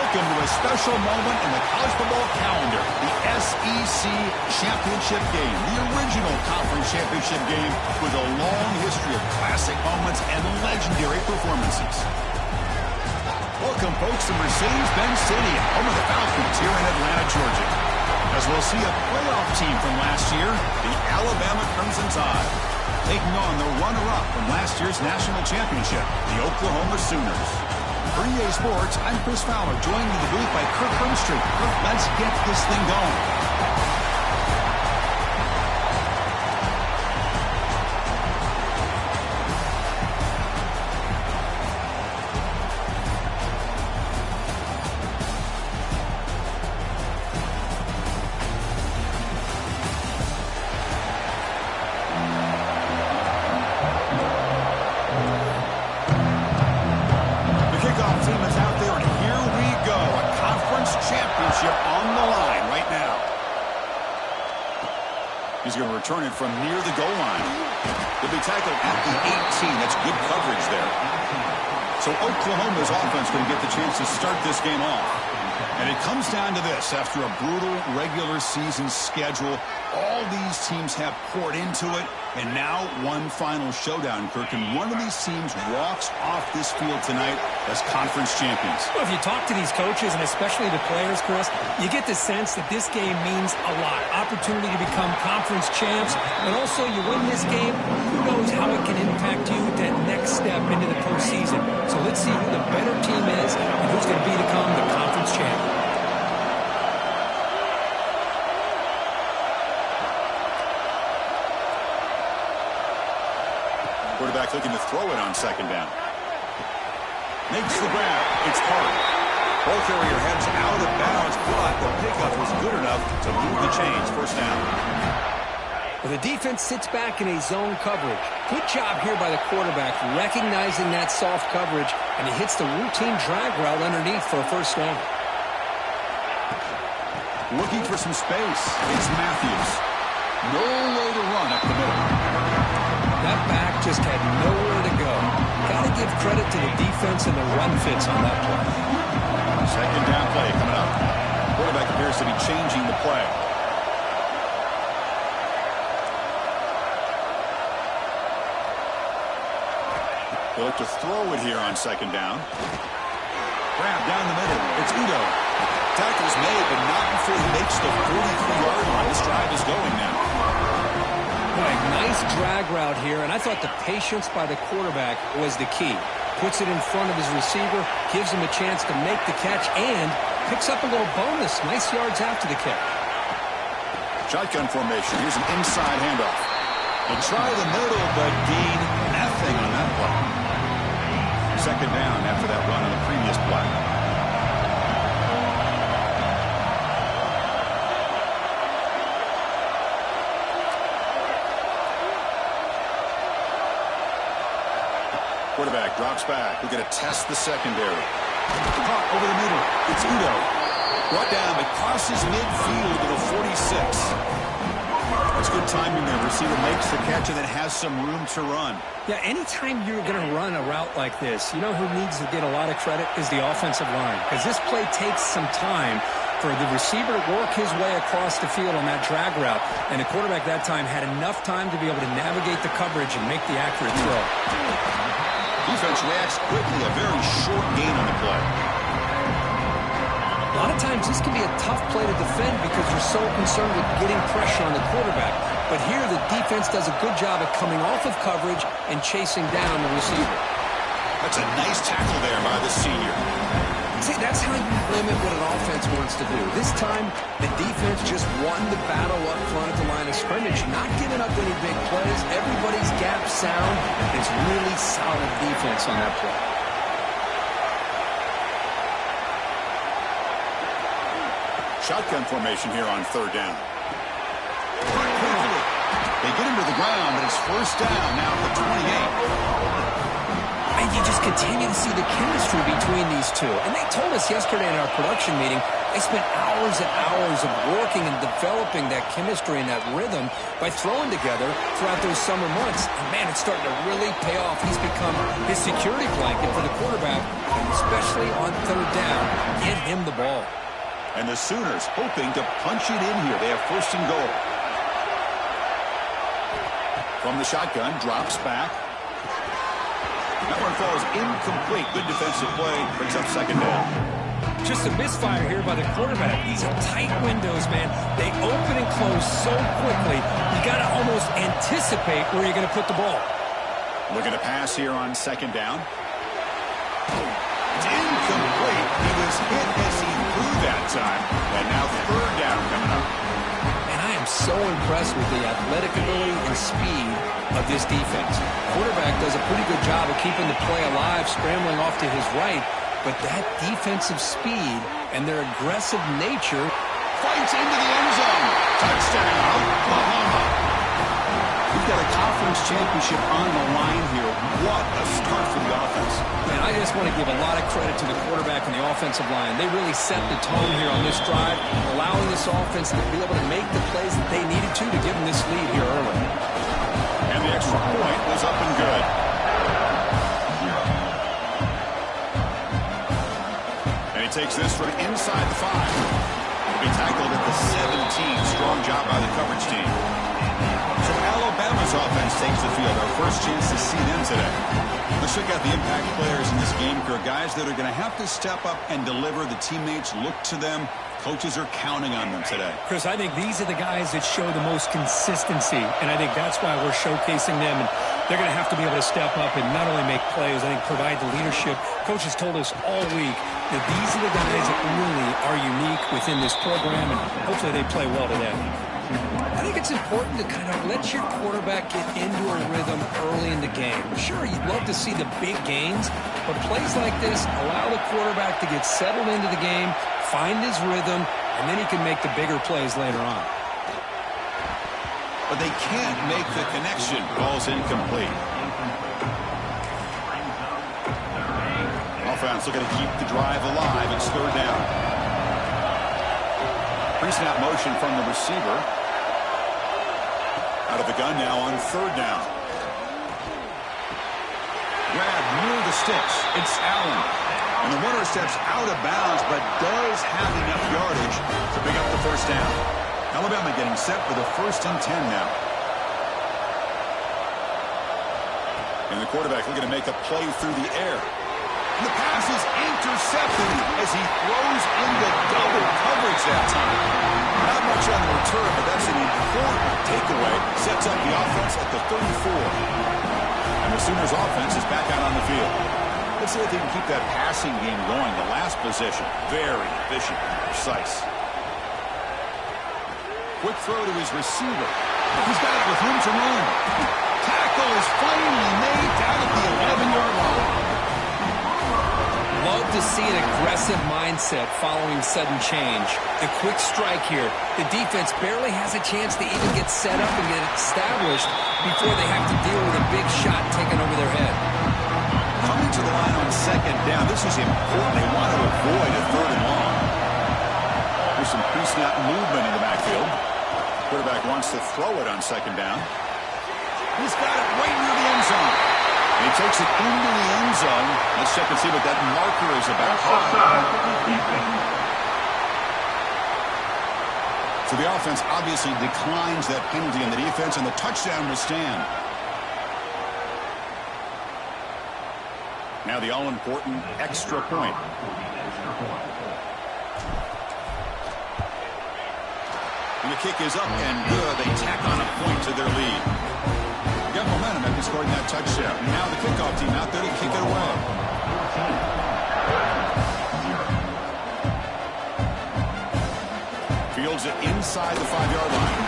Welcome to a special moment in the college football calendar, the SEC Championship Game, the original conference championship game with a long history of classic moments and legendary performances. Welcome, folks, to Mercedes-Benz Stadium, home of the Falcons here in Atlanta, Georgia, as we'll see a playoff team from last year, the Alabama Crimson Tide, taking on the runner-up from last year's national championship, the Oklahoma Sooners. For EA Sports, I'm Chris Fowler, joined in the booth by Kirk Hermstreet. Kirk, let's get this thing going. He's going to return it from near the goal line. He'll be tackled at the 18. That's good coverage there. So Oklahoma's offense going to get the chance to start this game off. And it comes down to this. After a brutal regular season schedule, all these teams have poured into it. And now one final showdown, Kirk. And one of these teams walks off this field tonight as conference champions. Well, if you talk to these coaches, and especially the players, Chris, you get the sense that this game means a lot. Opportunity to become conference champs. And also, you win this game, who knows how it can impact you that next step into the postseason. So let's see who the better team is and who's going to become the conference champion. Quarterback looking to throw it on second down. Makes the grab. It's Park. Ball carrier heads out of bounds, but the pickup was good enough to move the chains. First down. Well, the defense sits back in a zone coverage. Good job here by the quarterback, recognizing that soft coverage, and he hits the routine drag route underneath for a first down. Looking for some space. It's Matthews. No way to run up the middle. That back just had nowhere to go. Got to give credit to the defense and the run fits on that play. Second down play coming up. Quarterback appears to be changing the play. They'll look to throw it here on second down. Grab down the middle. It's Udo. Tackle's made, but not before he makes the 43-yard line. This drive is going now. Right, nice drag route here, and I thought the patience by the quarterback was the key. Puts it in front of his receiver, gives him a chance to make the catch, and picks up a little bonus. Nice yards after the catch. Shotgun formation. Here's an inside handoff. They try the middle, but gain nothing on that play. Second down after that run on the previous play. Quarterback drops back. We're going to test the secondary. Caught over the middle. It's Udo. Brought down, but crosses midfield to the 46. That's good timing there. Receiver makes the catch and then has some room to run. Yeah, anytime you're going to run a route like this, you know who needs to get a lot of credit is the offensive line. Because this play takes some time for the receiver to work his way across the field on that drag route. And the quarterback that time had enough time to be able to navigate the coverage and make the accurate throw. Defense reacts quickly, a very short gain on the play. A lot of times this can be a tough play to defend because you're so concerned with getting pressure on the quarterback. But here the defense does a good job of coming off of coverage and chasing down the receiver. That's a nice tackle there by the senior. See, that's how you limit what an offense wants to do. This time, the defense just won the battle up front at the line of scrimmage, not giving up any big plays. Everybody's gap sound. It's really solid defense on that play. Shotgun formation here on third down. They get him to the ground, but it's first down now at the 28. And you just continue to see the chemistry between these two. And they told us yesterday in our production meeting, they spent hours and hours of working and developing that chemistry and that rhythm by throwing together throughout those summer months. And, man, it's starting to really pay off. He's become his security blanket for the quarterback, and especially on third down, get him the ball. And the Sooners hoping to punch it in here. They have first and goal. From the shotgun, drops back. That one falls incomplete. Good defensive play. Brings up second down. Just a misfire here by the quarterback. These are tight windows, man. They open and close so quickly. You got to almost anticipate where you're going to put the ball. Looking to pass here on second down. It's incomplete. He was hit as he threw that time. And now third down coming up. And I am so impressed with the athletic ability and speed of this defense. Quarterback does a pretty good job of keeping the play alive, scrambling off to his right. But that defensive speed and their aggressive nature fights into the end zone. Touchdown, Oklahoma. We've got a conference championship on the line here. What a start for the offense. Man, I just want to give a lot of credit to the quarterback and the offensive line. They really set the tone here on this drive, allowing this offense to be able to make the plays that they needed to give them this lead here early. And the extra point was up and good. And he takes this from inside the 5. He tackled at the 17. Strong job by the coverage team. So Alabama's offense takes the field. Our first chance to see them today. Let's check out the impact players in this game. Guys that are going to have to step up and deliver. The teammates look to them. Coaches are counting on them today. Chris, I think these are the guys that show the most consistency, and I think that's why we're showcasing them. And they're going to have to be able to step up and not only make plays, I think provide the leadership. Coaches told us all week that these are the guys that really are unique within this program, and hopefully they play well today. I think it's important to kind of let your quarterback get into a rhythm early in the game. Sure, you'd love to see the big gains, but plays like this allow the quarterback to get settled into the game, find his rhythm, and then he can make the bigger plays later on. But they can't make the connection. Ball's incomplete. Offense looking to keep the drive alive. It's third down. Pre-snap motion from the receiver. Out of the gun now on third down. Grab near the sticks. It's Allen. And the runner steps out of bounds, but does have enough yardage to pick up the first down. Alabama getting set for the 1st and 10 now. And the quarterback looking to make a play through the air. And the pass is intercepted as he throws into double coverage that time. Not much on the return, but that's an important takeaway. Sets up the offense at the 34. And the Sooners offense is back out on the field. Let's see if they can keep that passing game going. The last possession, very efficient and precise. Quick throw to his receiver. He's got it with room to run. Tackle is finally made down at the 11-yard line. Love to see an aggressive mindset following sudden change. The quick strike here. The defense barely has a chance to even get set up and get established before they have to deal with a big shot taken over their head. Coming to the line on second down, this is important. They want to avoid a third and long. There's some pre-snap movement in the backfield. Quarterback wants to throw it on second down. He's got it right near the end zone. And he takes it into the end zone. Let's check and see what that marker is about. So the offense obviously declines that penalty on the defense, and the touchdown will stand. Now the all-important extra point. And the kick is up and good. They tack on a point to their lead. They got momentum after scoring that touchdown. And now the kickoff team out there to kick it away. Fields it inside the 5-yard line.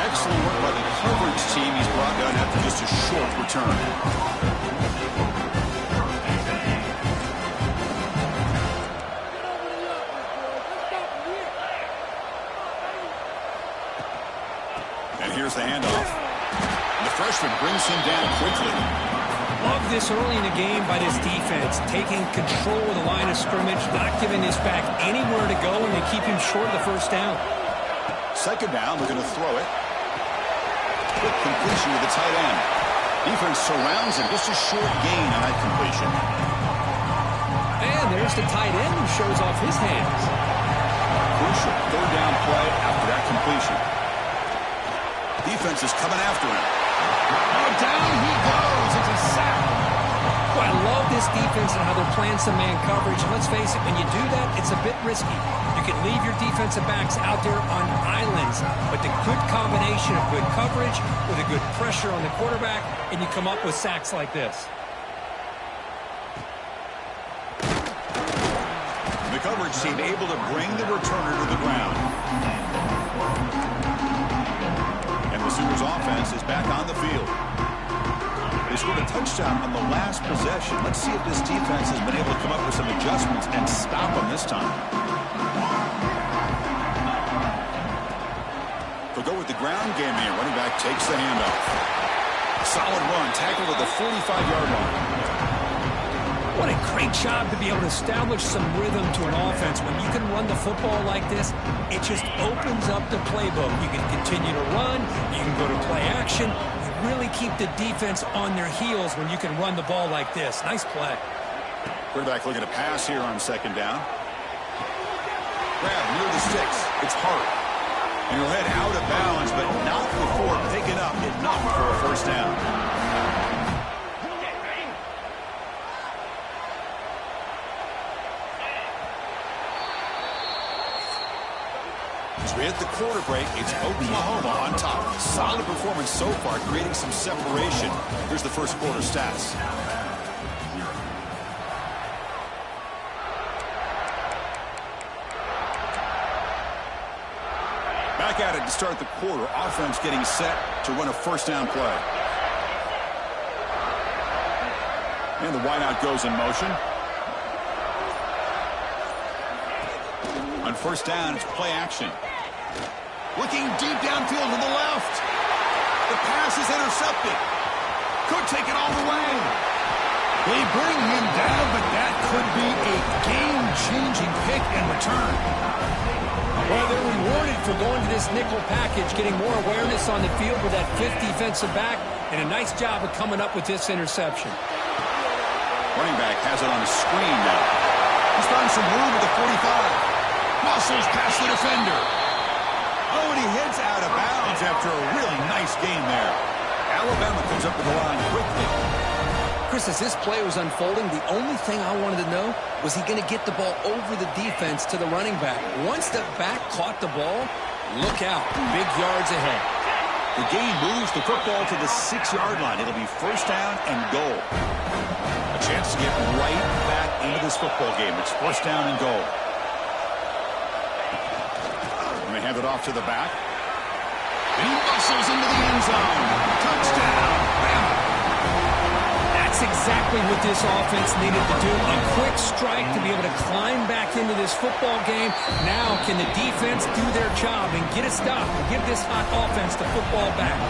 Excellent work by the coverage team. He's brought down after just a short return. And here's the handoff. And the freshman brings him down quickly. Love this early in the game by this defense, taking control of the line of scrimmage, not giving this back anywhere to go, and they keep him short of the first down. Second down, they're going to throw it. Quick completion to the tight end. Defense surrounds him. Just a short gain on that completion. And there's the tight end who shows off his hands. Crucial third down play after that completion. Defense is coming after him. Oh, down he goes. It's a sack. Well, I love this defense and how they're playing some man coverage. And let's face it, when you do that, it's a bit risky. You can leave your defensive backs out there on islands, but the good combination of good coverage with a good pressure on the quarterback, and you come up with sacks like this. The coverage team able to bring the returner to the ground. And the Sooners offense is back on the field. They scored a touchdown on the last possession. Let's see if this defense has been able to come up with some adjustments and stop them this time. They'll go with the ground game here. Running back takes the handoff. Solid run, tackled at the 45-yard line. What a great job to be able to establish some rhythm to an offense. When you can run the football like this, it just opens up the playbook. You can continue to run. You can go to play action. You really keep the defense on their heels when you can run the ball like this. Nice play. Quarterback looking to pass here on second down. Grab near the sticks. It's hard. And he'll head out of bounds, but not before picking up enough for a first down. As we hit the quarter break, it's Oklahoma on top. Solid performance so far, creating some separation. Here's the first quarter stats. Back at it to start the quarter. Offense getting set to run a first down play. And the wideout goes in motion. On first down, it's play action. Looking deep downfield to the left. The pass is intercepted. Could take it all the way. They bring him down, but that could be a game-changing pick and return. Well, they're rewarded for going to this nickel package, getting more awareness on the field with that fifth defensive back, and a nice job of coming up with this interception. Running back has it on the screen now. He's found some room at the 45. Muscles past the defender. Oh, and he heads out of bounds after a really nice game there. Alabama comes up with the line quickly. Chris, as this play was unfolding, the only thing I wanted to know was he going to get the ball over the defense to the running back. Once the back caught the ball, look out. Big yards ahead. The game moves the football to the 6-yard line. It'll be first down and goal. A chance to get right back into this football game. It's first down and goal. And they hand it off to the back. He muscles into the end zone. Touchdown, Bama. That's exactly what this offense needed to do. A quick strike to be able to climb back into this football game. Now can the defense do their job and get a stop and give this hot offense the football back?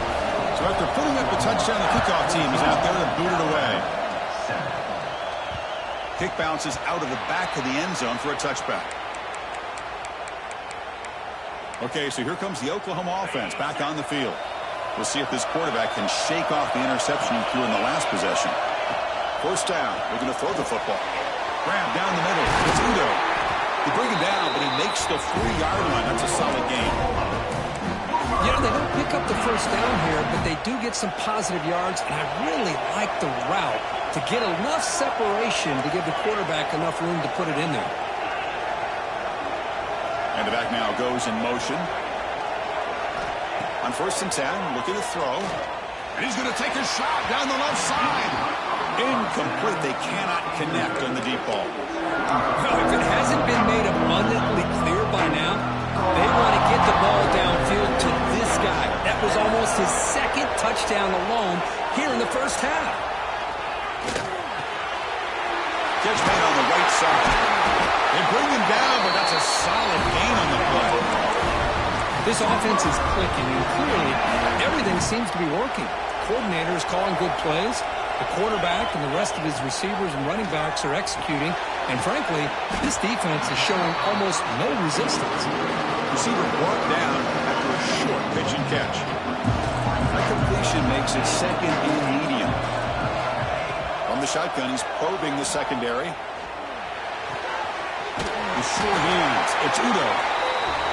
So after putting up the touchdown, the kickoff team is out there to boot it away. Kick bounces out of the back of the end zone for a touchback. Okay, so here comes the Oklahoma offense back on the field. We'll see if this quarterback can shake off the interception he threw in the last possession. First down. They're going to throw the football. Grab down the middle. It's Udo. They bring him down, but he makes the 3-yard line. That's a solid gain. You know, they don't pick up the first down here, but they do get some positive yards, and I really like the route to get enough separation to give the quarterback enough room to put it in there. And the back now goes in motion. On first and 10, looking to throw. And he's going to take a shot down the left side. Incomplete. They cannot connect on the deep ball. Well, if it hasn't been made abundantly clear by now, they want to get the ball downfield to this guy. That was almost his second touchdown alone here in the first half. Catch made on the right side. They bring him down, but that's a solid gain on the play. This offense is clicking, and clearly everything seems to be working. Coordinator is calling good plays. The quarterback and the rest of his receivers and running backs are executing. And frankly, this defense is showing almost no resistance. Receiver brought down after a short pitch and catch. A completion makes it second and medium. From the shotgun, he's probing the secondary. With sure hands, it's Udo.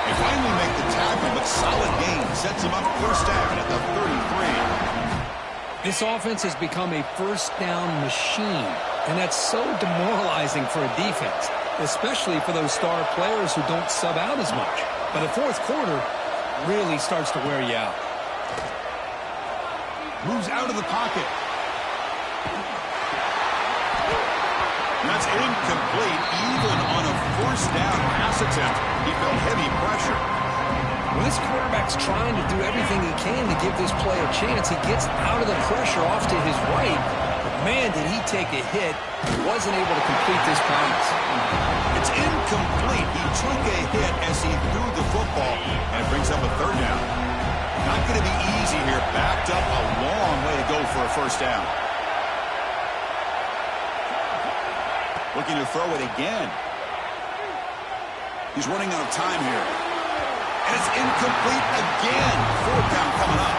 They finally make the tackle, but solid gain sets him up first down at the 33. This offense has become a first down machine, and that's so demoralizing for a defense, especially for those star players who don't sub out as much. By the fourth quarter, really starts to wear you out. Moves out of the pocket. That's incomplete, even on a first down pass attempt. He felt heavy pressure. Well, this quarterback's trying to do everything he can to give this play a chance. He gets out of the pressure off to his right. But man, did he take a hit. He wasn't able to complete this pass. It's incomplete. He took a hit as he threw the football, and it brings up a third down. Not going to be easy here. Backed up a long way to go for a first down. Looking to throw it again. He's running out of time here. And it's incomplete again. Fourth down coming up.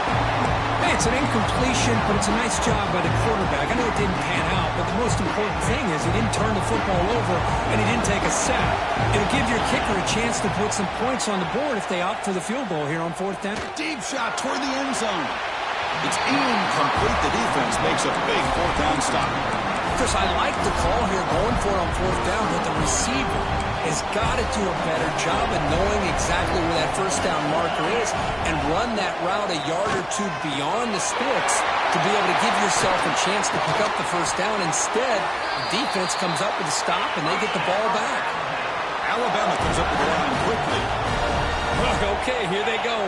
Hey, it's an incompletion, but it's a nice job by the quarterback. I know it didn't pan out, but the most important thing is he didn't turn the football over and he didn't take a sack. It'll give your kicker a chance to put some points on the board if they opt for the field goal here on fourth down. Deep shot toward the end zone. It's incomplete. The defense makes a big fourth down stop. Chris, I like the call here going for it on fourth down, but the receiver has got to do a better job of knowing exactly where that first down marker is and run that route a yard or two beyond the sticks to be able to give yourself a chance to pick up the first down. Instead, the defense comes up with a stop and they get the ball back. Alabama comes up with the line quickly. Okay, here they go.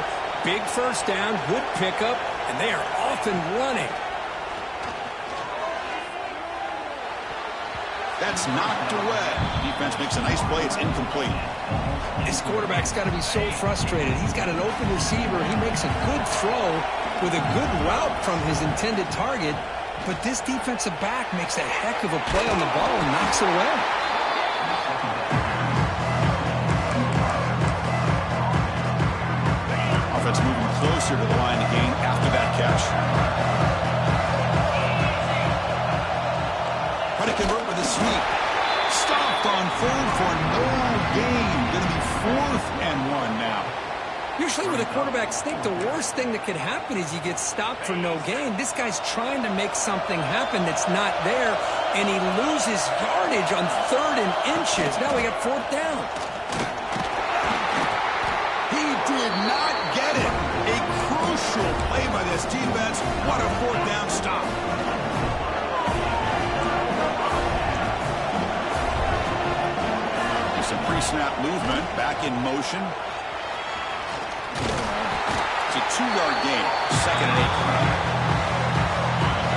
Big first down, good pickup, and they are off and running. That's knocked away. Defense makes a nice play. It's incomplete. This quarterback's got to be so frustrated. He's got an open receiver. He makes a good throw with a good route from his intended target, but this defensive back makes a heck of a play on the ball and knocks it away. Offense moving closer to the line of gain after that catch. Try to convert with a sweep. Stopped on third for no gain. Going to be 4th and 1 now. Usually with a quarterback sneak, the worst thing that could happen is you get stopped for no gain. This guy's trying to make something happen that's not there, and he loses yardage on 3rd and inches. Now we got 4th down. He did not get it. A crucial play by this defense. What a 4th down stop. Some pre-snap movement, back in motion. It's a 2-yard gain, 2nd and 8.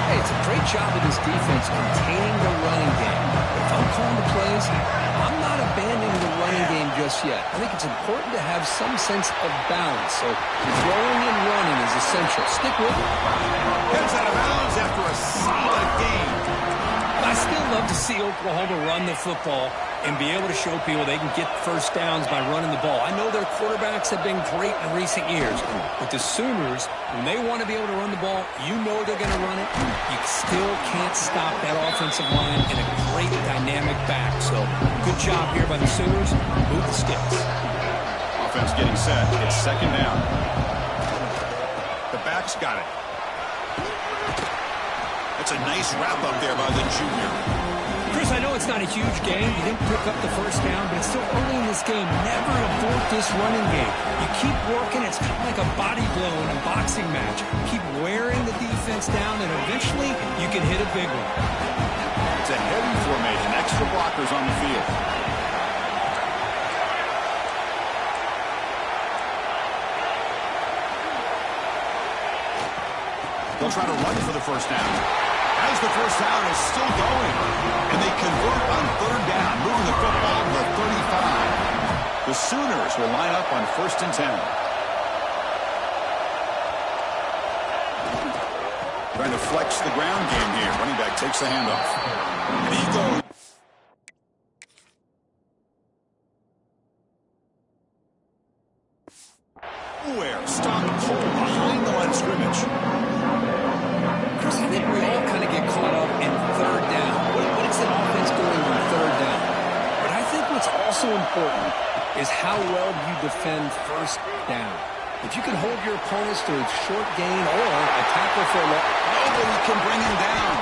Hey, it's a great job of this defense containing the running game. If I'm calling the plays, I'm not abandoning the running game just yet. I think it's important to have some sense of balance. So throwing and running is essential. Stick with it. Gets out of bounds after a solid game. I still love to see Oklahoma run the football and be able to show people they can get first downs by running the ball. I know their quarterbacks have been great in recent years, but the Sooners, when they want to be able to run the ball, you know they're going to run it. You still can't stop that offensive line and a great dynamic back. So good job here by the Sooners. Move the sticks. Offense getting set. It's 2nd down. The back's got it. That's a nice wrap up there by the junior. Chris, I know it's not a huge game. You didn't pick up the first down, but it's still early in this game. Never abort this running game. You keep working. It's kind of like a body blow in a boxing match. Keep wearing the defense down, and eventually you can hit a big one. It's a heavy formation. Extra blockers on the field. They'll try to run for the first down. As the first down is still going. And they convert on 3rd down, moving the football to the 35. The Sooners will line up on 1st and 10. Trying to flex the ground game here. Running back takes the handoff. And he goes. Where? Stop cold behind the line of scrimmage. Chris, I think we all kind of get caught up in third down. What is an offense doing on third down? But I think what's also important is how well you defend first down. If you can hold your opponents to a short gain or a tackle for a loss, Nobody can bring him down.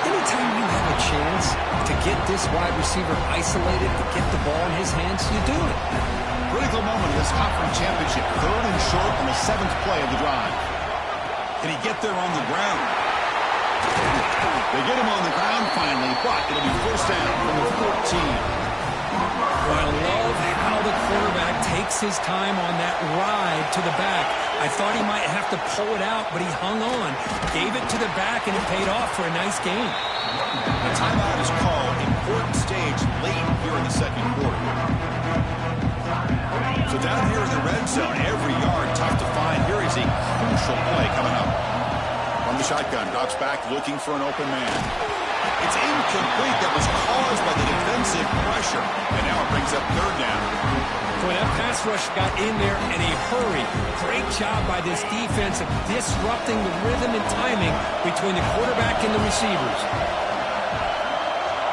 anytime you have a chance to get this wide receiver isolated, to get the ball in his hands, you do it. Critical moment of this conference championship. 3rd and short on the 7th play of the drive. Can he get there on the ground? They get him on the ground finally, but it'll be first down from the 14. Well, I love how the quarterback takes his time on that ride to the back. I thought he might have to pull it out, but he hung on, gave it to the back, and it paid off for a nice gain. The timeout is called. Important stage late here in the second quarter. So down here in the red zone, every yard tough to find. Here is a crucial play coming up. From the shotgun, drops back looking for an open man. It's incomplete. That was caused by the defensive pressure. And now it brings up 3rd down. Boy, that pass rush got in there in a hurry. Great job by this defense of disrupting the rhythm and timing between the quarterback and the receivers.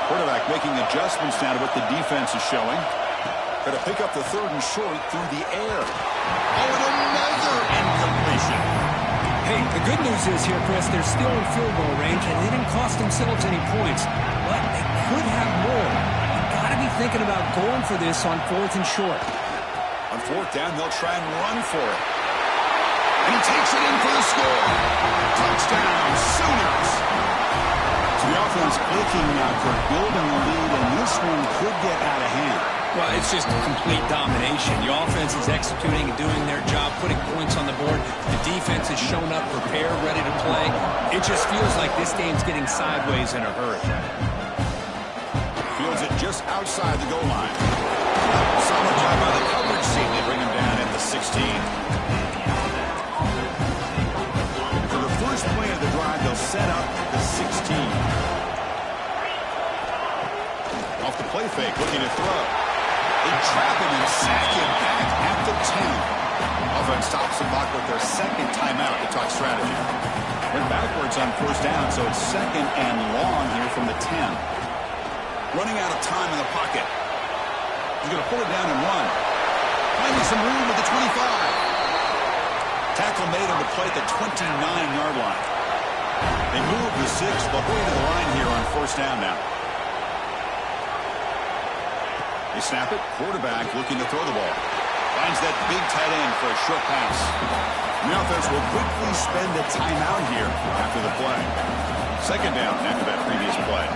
Quarterback making adjustments now to what the defense is showing. Got to pick up the 3rd and short through the air. Oh, and another incompletion. Hey, the good news is here, Chris, they're still in field goal range, and they didn't cost themselves any points. But they could have more. You've got to be thinking about going for this on 4th and short. On 4th down, they'll try and run for it. And he takes it in for the score. Touchdown, Sooners. So the offense clicking now for building the lead, and this one could get out of hand. Well, it's just complete domination. The offense is executing and doing their job, putting points on the board. The defense has shown up, prepared, ready to play. It just feels like this game's getting sideways in a hurry. Fields it just outside the goal line. Solid job by the coverage team. They bring him down at the 16. For the first play of the drive, they'll set up the 16. Off the play fake, looking to throw. They trap him and sack him back at the 10. Offense stops the clock with their 2nd timeout to talk strategy. Went backwards on 1st down, so it's 2nd and long here from the 10. Running out of time in the pocket. He's going to pull it down and run. Finding some room at the 25. Tackle made on the play at the 29-yard line. They move the 6. They'll hurry to the line here on 1st down now. They snap it. Quarterback looking to throw the ball. Finds that big tight end for a short pass. And the offense will quickly spend a timeout here after the play. 2nd down after that previous play.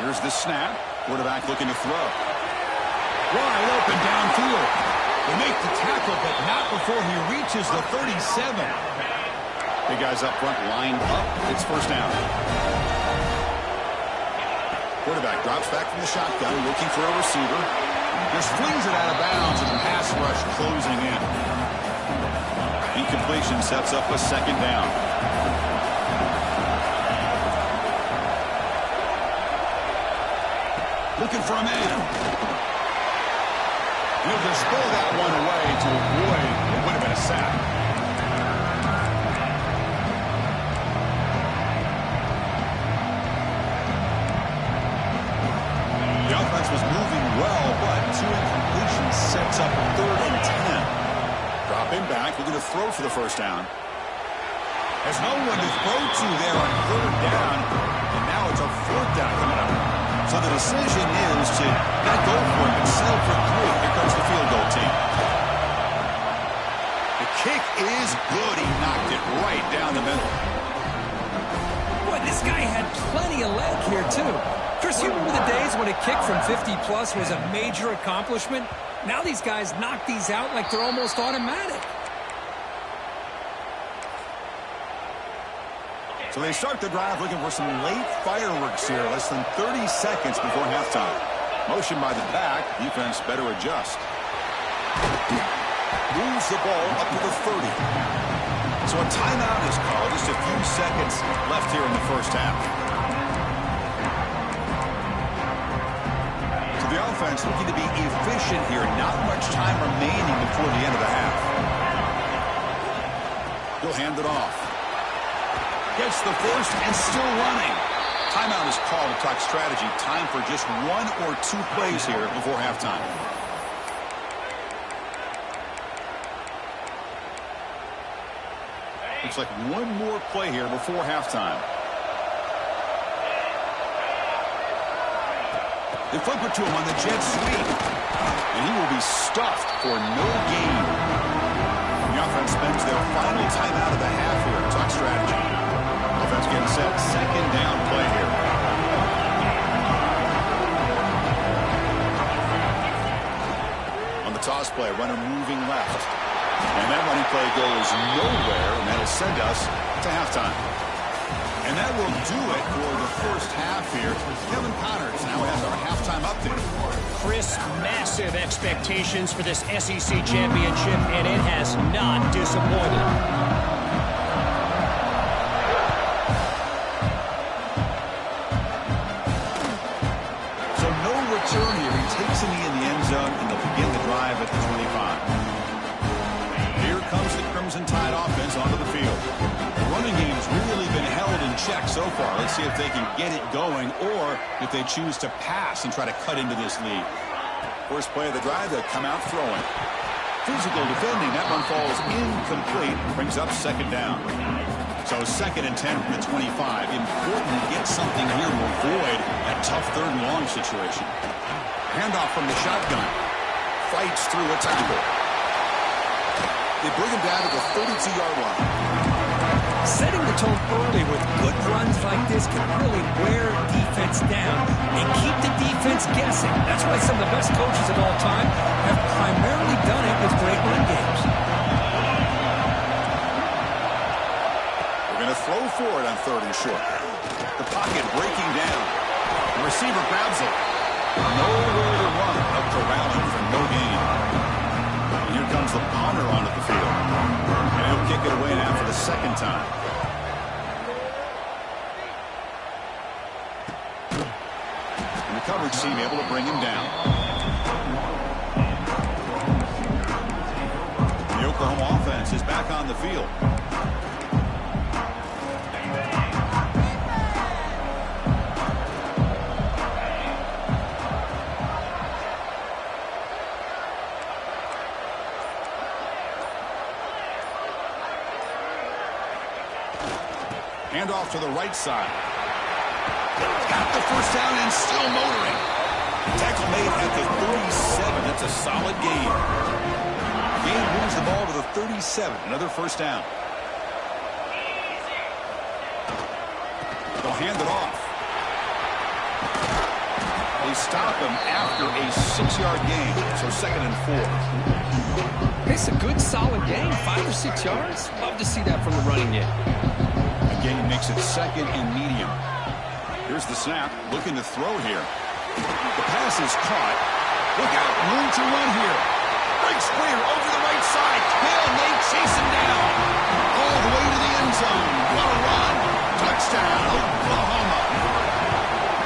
Here's the snap. Quarterback looking to throw. Wide open downfield. They make the tackle, but not before he reaches the 37. Big guys up front lined up. It's 1st down. Quarterback drops back from the shotgun, looking for a receiver. Just flings it out of bounds, and the pass rush closing in. Incompletion sets up a 2nd down. Looking for a man. He'll just throw that one away to avoid what would have been a sack. The offense was moving well, but 2 incompletions sets up 3rd and 10. Drop him back, looking to throw for the 1st down. There's no one to throw to there on 3rd down, and now it's a 4th down coming up. So the decision is to not go for it, but settle for 3. Here comes the field goal team. The kick is good. He knocked it right down the middle. Boy, this guy had plenty of leg here, too. Chris, you remember the days when a kick from 50-plus was a major accomplishment? Now these guys knock these out like they're almost automatic. So they start the drive looking for some late fireworks here. Less than 30 seconds before halftime. Motion by the back. Defense better adjust. Moves the ball up to the 30. So a timeout is called. Just a few seconds left here in the first half. So the offense looking to be efficient here. Not much time remaining before the end of the half. He'll hand it off. Gets the first and still running. Timeout is called to talk strategy. Time for just 1 or 2 plays here before halftime. Looks like 1 more play here before halftime. They flip it to him on the jet sweep. And he will be stuffed for no gain. The offense spends their final timeout of the half here to talk strategy. Offense getting set. Second down play here. On the toss play, runner moving left. And that running play goes nowhere, and that'll send us to halftime. And that will do it for the first half here. Kevin Connors now has our halftime update. Chris, massive expectations for this SEC championship, and it has not disappointed. So no return here. He takes a knee in the end zone, and they'll begin the drive at the 25. Here comes the Crimson Tide offense onto the field. The running game's really been held in check so far. Let's see if they can get it going or if they choose to pass and try to cut into this lead. First play of the drive, they'll come out throwing. Physical defending. That one falls incomplete. Brings up second down. So 2nd and 10 from the 25. Important to get something here to avoid that tough 3rd and long situation. Handoff from the shotgun. Fights through a tackle. They bring him down to the 32-yard line. Setting the tone early with good runs like this can really wear defense down and keep the defense guessing. That's why some of the best coaches of all time have primarily done it with great run games. We're going to throw for it on 3rd and short. The pocket breaking down. The receiver grabs it. Nowhere to run. Up corralling for no gain. Here comes the punter onto the field. And he'll kick it away now for the 2nd time. And the coverage team able to bring him down. The Oklahoma offense is back on the field. Handoff to the right side. Got the first down and still motoring. Tackle made at the 37. That's a solid gain. Gain moves the ball to the 37. Another first down. They'll hand it off. They stop him after a 6-yard gain. So 2nd and 4. It's a good, solid gain. 5 or 6 yards. Love to see that from the running game. Gain makes it 2nd and medium. Here's the snap. Looking to throw here. The pass is caught. Look out. Room to run here. Breaks clear over the right side. Hill may chase him down. All the way to the end zone. What a run. Touchdown, Oklahoma.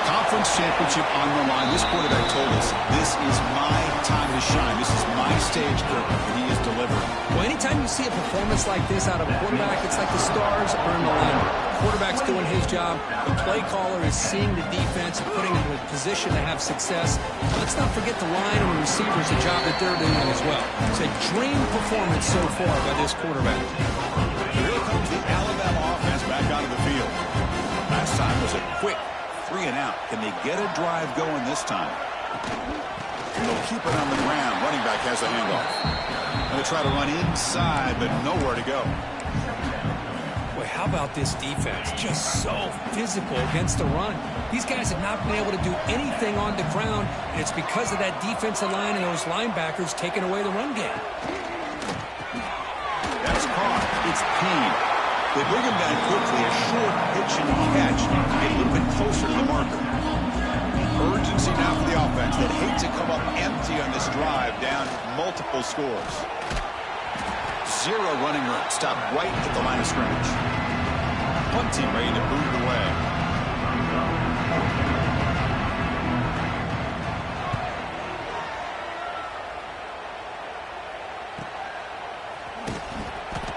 Conference championship on the line. This quarterback told us, this is my time to shine. This is my stage, Kirk, and he is delivering. Well, anytime you see a performance like this out of a quarterback, it's like the stars are in alignment. Quarterback's doing his job. The play caller is seeing the defense and putting him in a position to have success. Let's not forget the line and the receivers, the job that they're doing as well. It's a dream performance so far by this quarterback. Here comes the Alabama offense back onto the field. Last time was a quick 3 and out. Can they get a drive going this time? And they'll keep it on the ground. Running back has the handoff. And they try to run inside, but nowhere to go. Boy, how about this defense? Just so physical against the run. These guys have not been able to do anything on the ground, and it's because of that defensive line and those linebackers taking away the run game. That's caught. It's Payne. They bring him down quickly. A short pitch and catch to get a little bit closer to the marker. Urgency now for the offense. They'd hate to come up empty on this drive, down multiple scores. Zero running room. Stop right at the line of scrimmage. Punt team ready to boot it away.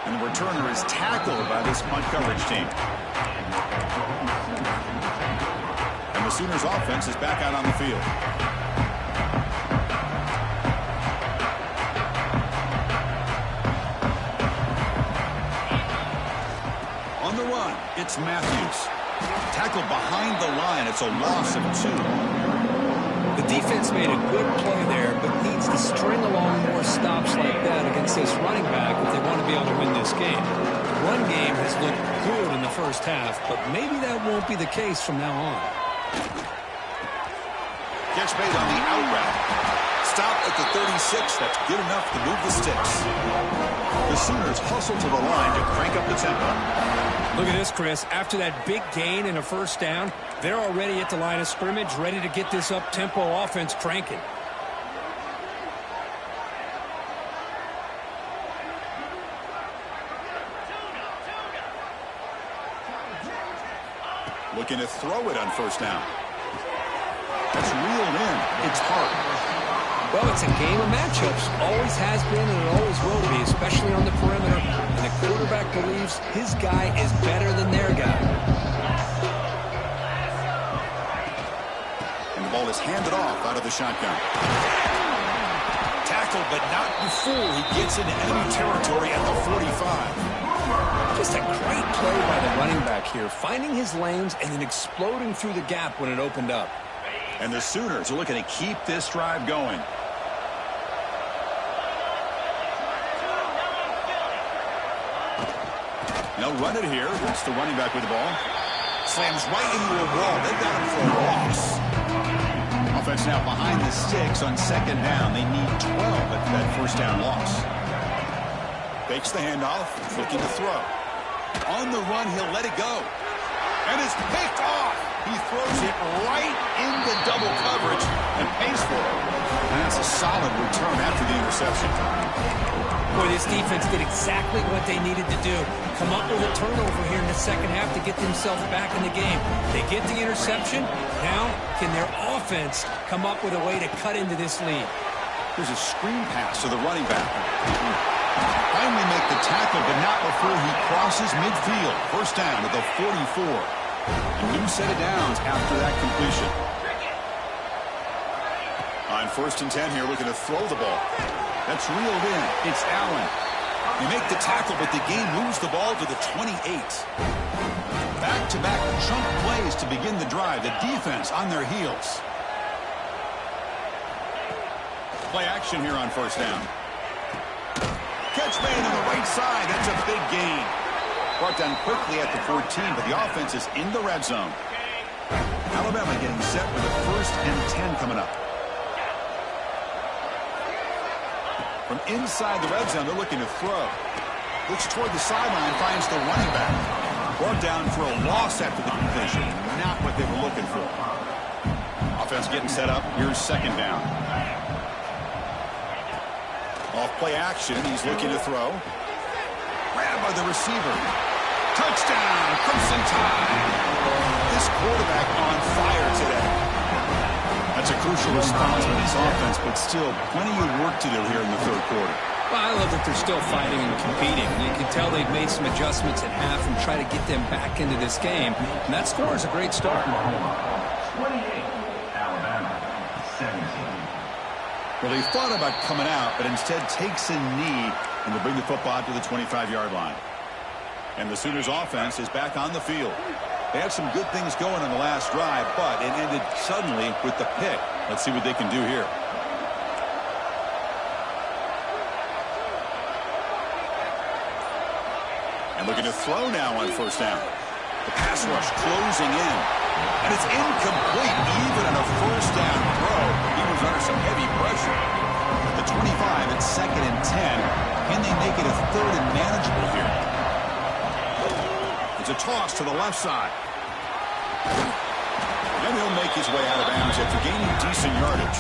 And the returner is tackled by this punt coverage team. And the Sooners offense is back out on the field. On the run, it's Matthews. Tackled behind the line. It's a loss of 2. The defense made a good play there, but needs to string along more stops like that against this running back if they want to be able to win this game. The run game has looked good in the first half, but maybe that won't be the case from now on. Catch made on the out route. Stop at the 36. That's good enough to move the sticks. The Sooners hustle to the line to crank up the tempo. Look at this, Chris. After that big gain and a first down, they're already at the line of scrimmage, ready to get this up-tempo offense cranking. Looking to throw it on first down. That's reeled in. It's hard. Well, it's a game of matchups. Always has been and it always will be, especially on the perimeter. And the quarterback believes his guy is better than their guy. And the ball is handed off out of the shotgun. Tackled, but not before he gets into enemy territory at the 45. Just a great play by the running back here, finding his lanes and then exploding through the gap when it opened up. And the Sooners are looking to keep this drive going. They'll run it here. It's the running back with the ball. Slams right into a wall. They've got him for a loss. Offense now behind the sticks on second down. They need 12 at that first down loss. Fakes the handoff. Looking to throw. On the run, he'll let it go. And it's picked off. He throws it right into double coverage and pays for it. And that's a solid return after the interception. Boy, this defense did exactly what they needed to do. Come up with a turnover here in the second half to get themselves back in the game. They get the interception. Now, can their offense come up with a way to cut into this lead? There's a screen pass to the running back. Finally make the tackle, but not before he crosses midfield. First down at the 44. A new set of downs after that completion. On 1st and 10 here, looking to throw the ball. That's reeled in. It's Allen. They make the tackle, but the game moves the ball to the 28. Back-to-back chunk plays to begin the drive. The defense on their heels. Play action here on first down. Catch made on the right side. That's a big gain. Brought down quickly at the 14, but the offense is in the red zone. Alabama getting set with a 1st and 10 coming up. From inside the red zone, they're looking to throw. Looks toward the sideline, finds the running back. Brought down for a loss after the completion. Not what they were looking for. Offense getting set up. Here's second down. Off play action. He's looking to throw. Grabbed by the receiver. Touchdown, Crimson Tide. This quarterback on fire today. That's a crucial response from his offense, but still plenty of work to do here in the third quarter. Well, I love that they're still fighting and competing. You can tell they've made some adjustments at half and try to get them back into this game. And that score is a great start. 28, Alabama, 17. Well, they thought about coming out, but instead takes a knee and will bring the football to the 25-yard line. And the Sooners offense is back on the field. They had some good things going on the last drive, but it ended suddenly with the pick. Let's see what they can do here. And looking to throw now on first down. The pass rush closing in. And it's incomplete even on a first down throw. He was under some heavy pressure. At the 25, it's 2nd and 10. Can they make it a 3rd and manageable here? It's a toss to the left side. And And he'll make his way out of bounds after gaining decent yardage.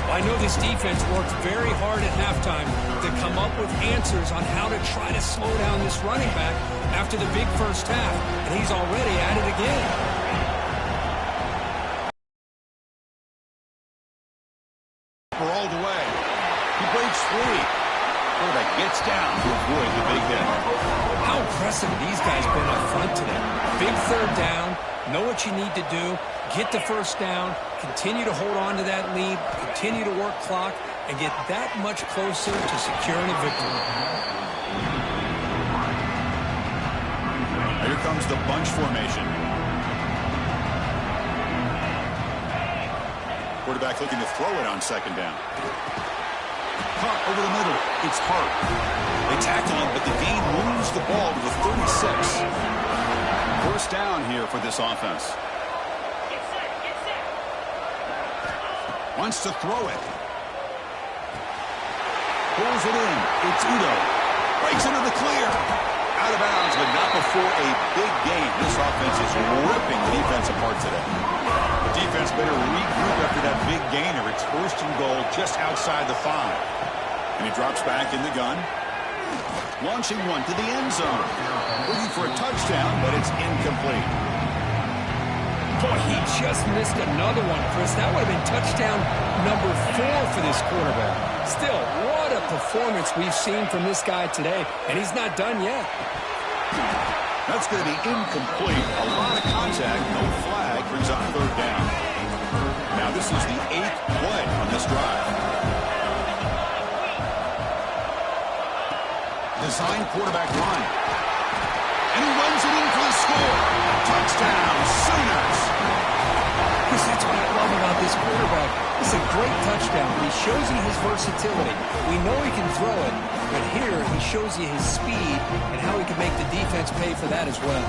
I know this defense worked very hard at halftime to come up with answers on how to try to slow down this running back after the big first half, and he's already at it again. All the way. He breaks free. Quarterback gets down to avoid the big hit. How impressive these guys been up front today. Big third down, know what you need to do, get the first down, continue to hold on to that lead, continue to work clock, and get that much closer to securing a victory. Here comes the bunch formation. Quarterback looking to throw it on second down. Caught over the middle. It's Hart. They tackle him, but the gain moves the ball to the 36. First down here for this offense. Wants to throw it. Pulls it in. It's Udo. Breaks into the clear. Out of bounds, but not before a big gain. This offense is ripping the defense apart today. The defense better regroup after that big gainer. It's first and goal just outside the 5. And he drops back in the gun. Launching one to the end zone. Looking for a touchdown, but it's incomplete. Boy, he just missed another one, Chris. That would have been touchdown number 4 for this quarterback. Still, what a performance we've seen from this guy today, and he's not done yet. That's going to be incomplete. A lot of contact, no flag, brings up third down. Now this is the 8th play on this drive. Design quarterback run. And he runs it in for the score. Touchdown, Sooners. Chris, that's what I love about this quarterback. It's a great touchdown. He shows you his versatility. We know he can throw it, but here he shows you his speed and how he can make the defense pay for that as well.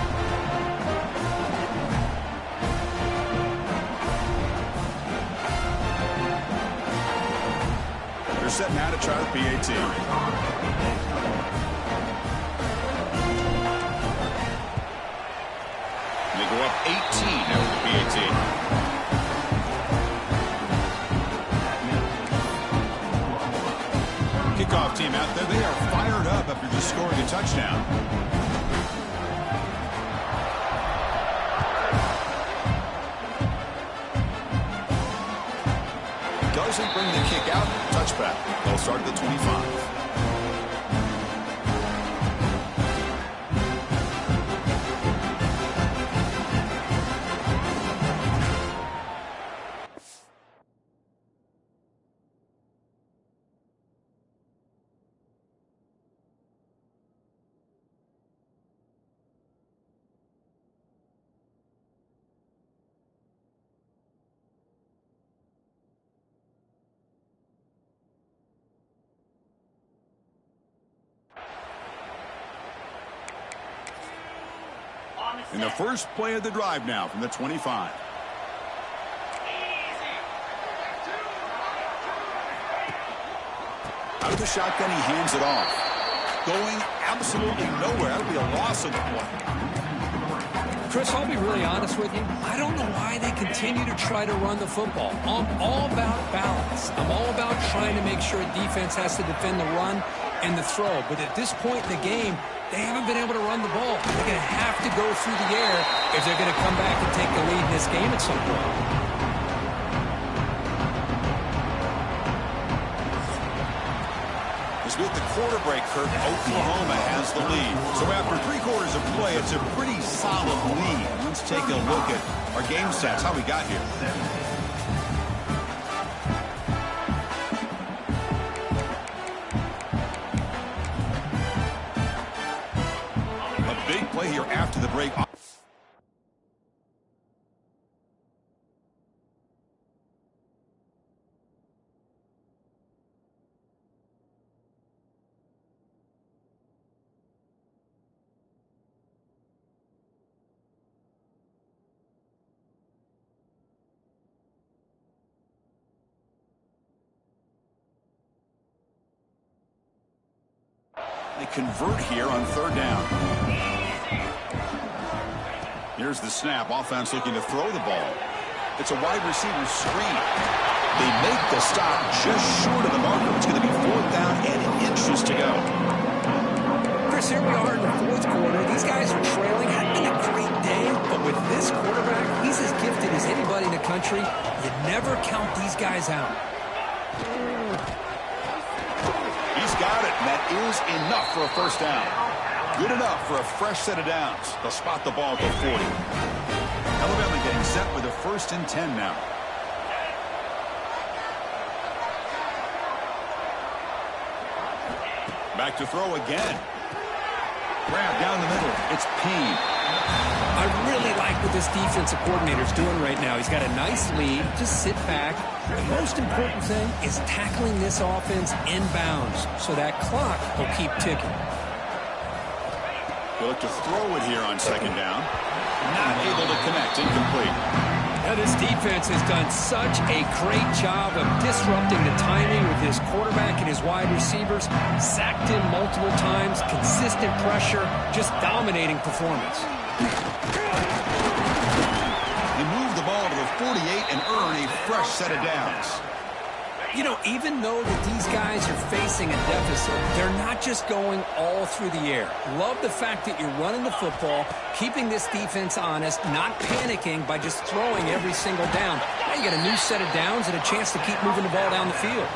They're set now to try the PAT. They go up 18 after the PAT. Kickoff team out there. They are fired up after just scoring a touchdown. Doesn't bring the kick out. Touchback. They'll start at the 25. In the first play of the drive now from the 25. Out of the shotgun, he hands it off. Going absolutely nowhere. That'll be a loss of the play. Chris, I'll be really honest with you. I don't know why they continue to try to run the football. I'm all about balance. I'm all about trying to make sure a defense has to defend the run and the throw. But at this point in the game, they haven't been able to run the ball. They're going to have to go through the air if they're going to come back and take the lead in this game at some point. As we hit the quarter break, Kirk, Oklahoma has the lead. So after 3 quarters of play, it's a pretty solid lead. Let's take a look at our game stats, how we got here. Big play here after the break. They convert here on third down. Here's the snap. Offense looking to throw the ball. It's a wide receiver screen. They make the stop just short of the marker. It's going to be 4th down and inches to go. Chris, here we are in the 4th quarter. These guys are trailing. Had been a great day, but with this quarterback, he's as gifted as anybody in the country. You never count these guys out. He's got it, and that is enough for a 1st down. Good enough for a fresh set of downs. They'll spot the ball at the 40. Alabama getting set with a 1st and 10 now. Back to throw again. Grab down the middle. It's Payne. I really like what this defensive coordinator's doing right now. He's got a nice lead. Just sit back. The most important thing is tackling this offense inbounds so that clock will keep ticking. He'll look to throw it here on 2nd down. Not able to connect. Incomplete. Now, this defense has done such a great job of disrupting the timing with his quarterback and his wide receivers. Sacked him multiple times. Consistent pressure. Just dominating performance. They move the ball to the 48 and earn a fresh set of downs. You know, even though that these guys are facing a deficit, they're not just going all through the air. Love the fact that you're running the football, keeping this defense honest, not panicking by just throwing every single down. Now you got a new set of downs and a chance to keep moving the ball down the field.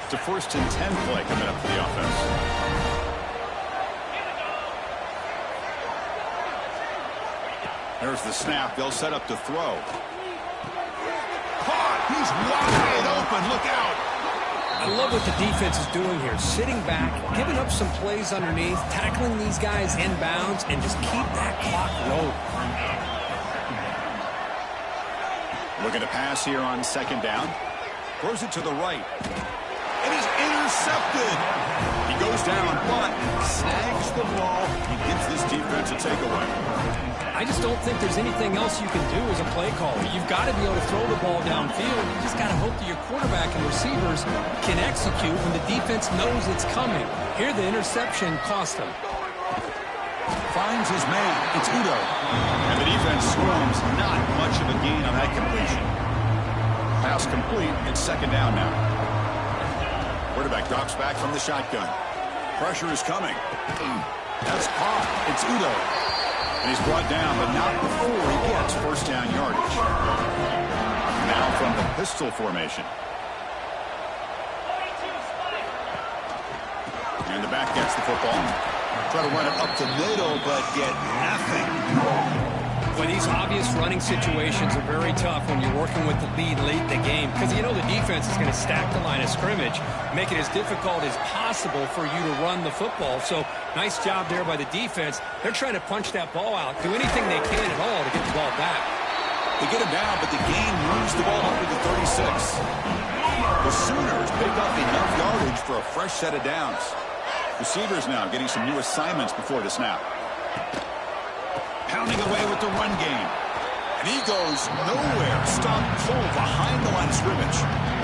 It's a 1st and 10 play coming up for the offense. There's the snap. They'll set up to throw. He's wide open. Look out. I love what the defense is doing here. Sitting back, giving up some plays underneath, tackling these guys inbounds, and just keep that clock rolling. Looking to pass here on 2nd down. Throws it to the right. It is intercepted. He goes down, but snags the ball. He gives this defense a takeaway. I just don't think there's anything else you can do as a play caller. You've got to be able to throw the ball downfield. You just got to hope that your quarterback and receivers can execute when the defense knows it's coming. Here, the interception cost him. Finds his man. It's Udo. And the defense swarms. Not much of a gain on that completion. Pass complete. It's 2nd down now. Quarterback drops back from the shotgun. Pressure is coming. That's caught. It's Udo. And he's brought down, but not before he gets 1st down yardage. Now from the pistol formation. And the back gets the football. Try to run it up the middle, but get nothing. Well, these obvious running situations are very tough when you're working with the lead late in the game because you know the defense is going to stack the line of scrimmage, make it as difficult as possible for you to run the football. So nice job there by the defense. They're trying to punch that ball out, do anything they can at all to get the ball back. They get him down, but the gain moves the ball up to the 36. The Sooners pick up enough yardage for a fresh set of downs. Receivers now getting some new assignments before the snap. Pounding away with the run game. And he goes nowhere. Stopped full behind the line of scrimmage.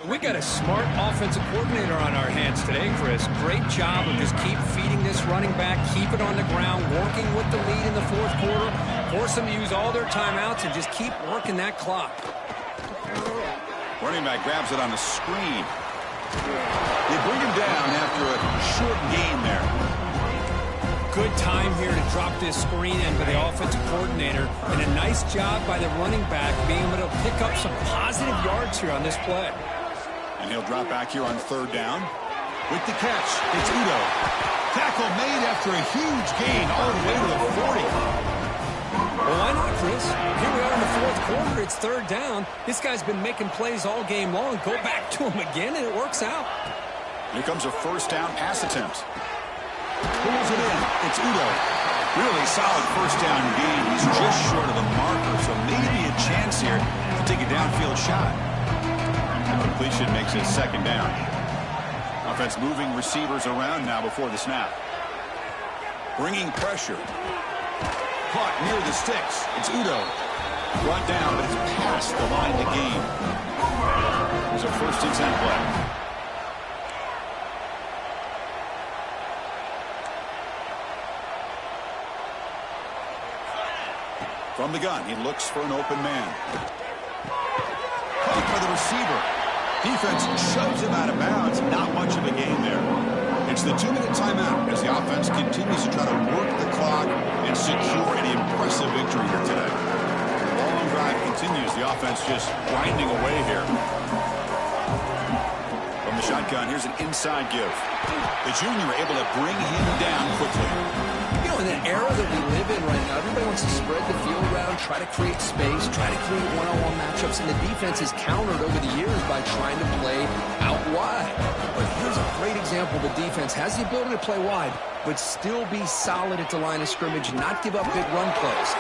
We got a smart offensive coordinator on our hands today, Chris. Great job of just keep feeding this running back, keep it on the ground, working with the lead in the 4th quarter, force them to use all their timeouts, and just keep working that clock. Running back grabs it on the screen. They bring him down after a short gain there. Good time here to drop this screen in by the offensive coordinator, and a nice job by the running back being able to pick up some positive yards here on this play. And he'll drop back here on 3rd down. With the catch, it's Udo. Tackle made after a huge gain all the way to the 40. Well, why not, Chris? Here we are in the 4th quarter. It's 3rd down. This guy's been making plays all game long. Go back to him again, and it works out. Here comes a 1st down pass attempt. Pulls it in. It's Udo. Really solid 1st down gain. He's just short of the marker, so maybe a chance here to take a downfield shot. The completion makes it 2nd down. Offense moving receivers around now before the snap. Bringing pressure. Caught near the sticks. It's Udo. Brought down, but it's past the line to gain. There's a 1st and 10 play. From the gun, he looks for an open man. Caught by the receiver. Defense shoves him out of bounds. Not much of a gain there. It's the 2-minute timeout as the offense continues to try to work the clock and secure an impressive victory here today. The long drive continues. The offense just grinding away here. From the shotgun, here's an inside give. The junior able to bring him down quickly. You know, in the era that we live in right now, everybody wants to spread the field around, try to create space, try to create one-on-one matchups, and the defense is countered over the years by trying to play out wide. But here's a great example. The defense has the ability to play wide, but still be solid at the line of scrimmage, not give up big run plays.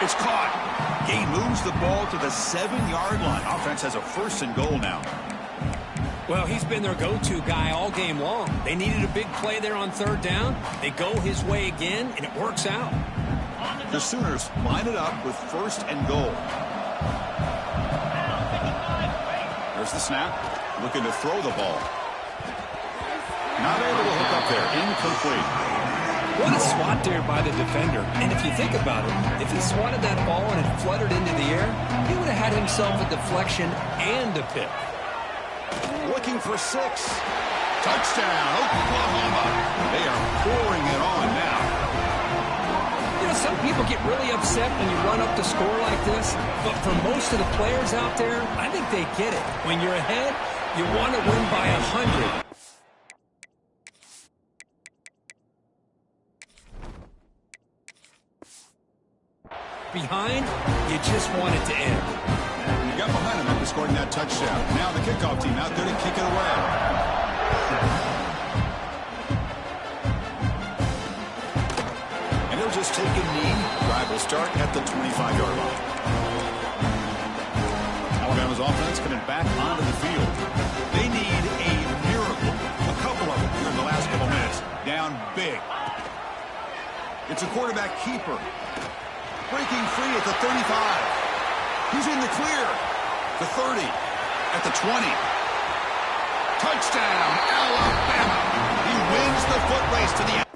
It's caught. Gain moves the ball to the 7-yard line. Offense has a 1st and goal now. Well, he's been their go-to guy all game long. They needed a big play there on 3rd down. They go his way again, and it works out. The Sooners line it up with 1st and goal. There's the snap. Looking to throw the ball. Not able to hook up there. Incomplete. What a swat there by the defender. And if you think about it, if he swatted that ball and it fluttered into the air, he would have had himself a deflection and a pick. Looking for 6. Touchdown, Oklahoma. They are pouring it on now. You know, some people get really upset when you run up the score like this, but for most of the players out there, I think they get it. When you're ahead, you want to win by 100. Behind, you just want it to end. You got behind him after scoring that touchdown. Now the kickoff team out there to kick it away. And he'll just take a knee. Drive will start at the 25-yard line. Alabama's offense coming back onto the field. They need a miracle. A couple of them here in the last couple minutes. Down big. It's a quarterback keeper. Breaking free at the 35. He's in the clear. The 30. At the 20. Touchdown, Alabama. He wins the foot race to the end.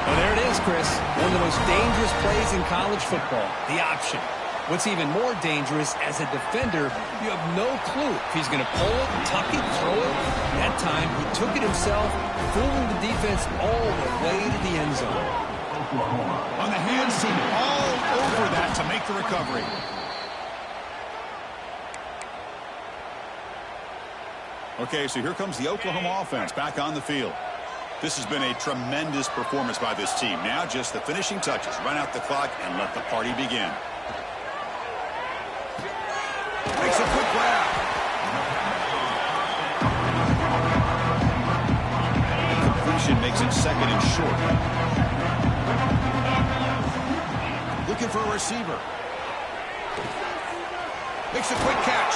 Well, there it is, Chris. One of the most dangerous plays in college football. The option. What's even more dangerous, as a defender, you have no clue if he's going to pull it, tuck it, throw it. That time, he took it himself, fooling the defense all the way to the end zone. On the hands team, all over that to make the recovery. Okay, so here comes the Oklahoma offense back on the field. This has been a tremendous performance by this team. Now just the finishing touches. Run out the clock and let the party begin. Makes a quick grab. The completion makes it 2nd and short. Looking for a receiver. Makes a quick catch.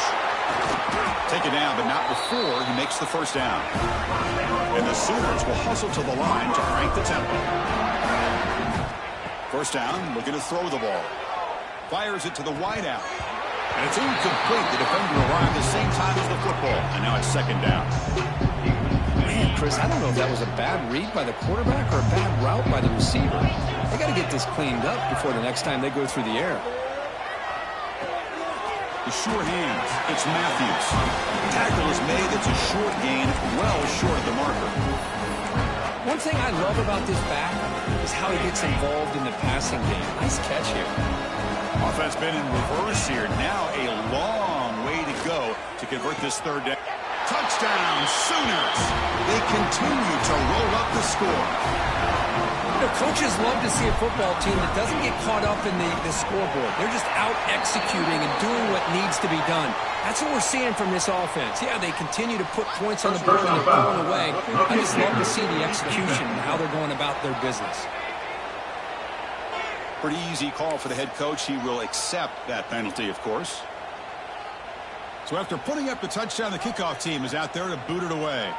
Taken down, but not before he makes the 1st down. And the Sooners will hustle to the line to crank the tempo. 1st down, looking to throw the ball. Fires it to the wideout. And it's incomplete. The defender arrived at the same time as the football. And now it's 2nd down. Man, Chris, I don't know if that was a bad read by the quarterback or a bad route by the receiver. They got to get this cleaned up before the next time they go through the air. The sure hands. It's Matthews. Tackle is made. It's a short gain, well short of the marker. One thing I love about this back is how he gets involved in the passing game. Nice catch here. Offense been in reverse here. Now a long way to go to convert this third down. Touchdown, Sooners. They continue to roll up the score. You know, coaches love to see a football team that doesn't get caught up in the scoreboard. They're just out executing and doing what needs to be done. That's what we're seeing from this offense. Yeah, they continue to put points on the board and they're pulling away. I just love to see the execution and how they're going about their business. Pretty easy call for the head coach. He will accept that penalty, of course. So after putting up the touchdown, the kickoff team is out there to boot it away.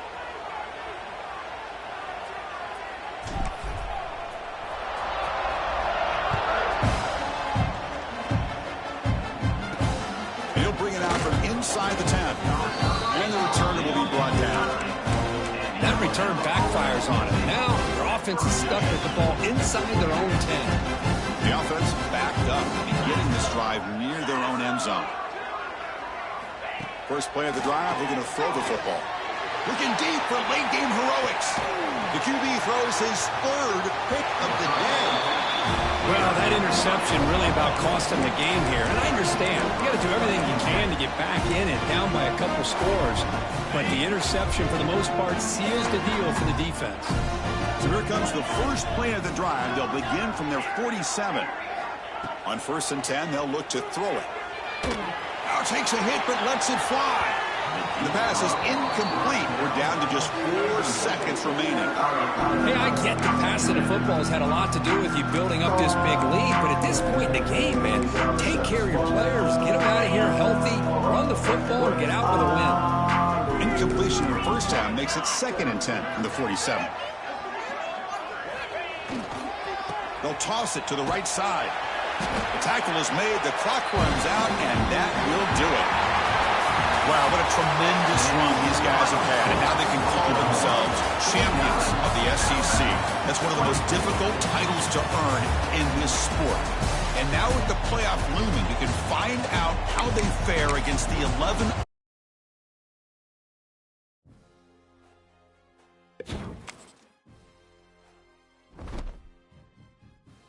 He'll bring it out from inside the 10. And the return will be brought down. That return backfires on it. Now their offense is stuck with the ball inside their own 10. The offense backed up, beginning this drive near their own end zone. First play of the drive, they're going to throw the football. Looking deep for late-game heroics. The QB throws his third pick of the day. Well, that interception really about cost him the game here. And I understand. You got to do everything you can to get back in it, down by a couple scores. But the interception, for the most part, seals the deal for the defense. So here comes the first play of the drive. They'll begin from their 47. On 1st and 10, they'll look to throw it. Now takes a hit, but lets it fly. The pass is incomplete. We're down to just 4 seconds remaining. Hey, I get the passing of football has had a lot to do with you building up this big lead, but at this point in the game, man, take care of your players. Get them out of here healthy, run the football, and get out with a win. Incompletion in the first down makes it 2nd and 10 from the 47. They'll toss it to the right side. The tackle is made, the clock runs out, and that will do it. Wow, what a tremendous run these guys have had, and now they can call themselves champions of the SEC. That's one of the most difficult titles to earn in this sport. And now with the playoff looming, we can find out how they fare against the 11